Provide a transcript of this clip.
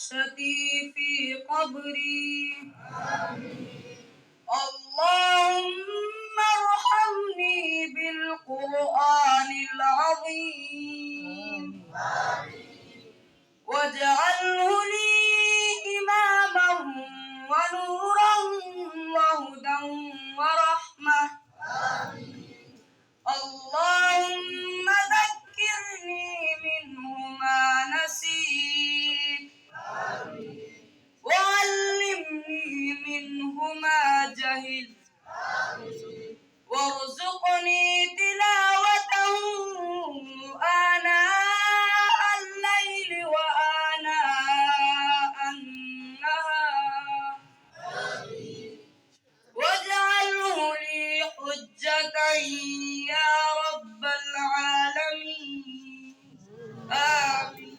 وحشتي في قبري. اللهم ارحمني بالقرآن العظيم واجعله لي إماما ونورا وهدى ورحمة. اللهم ذكرني منه ما نسيت وعلمني منه ما جهلت وارزقني تلاوته آناء الليل وآناء النهار واجعله لي حجة يا رب العالمين. آمين.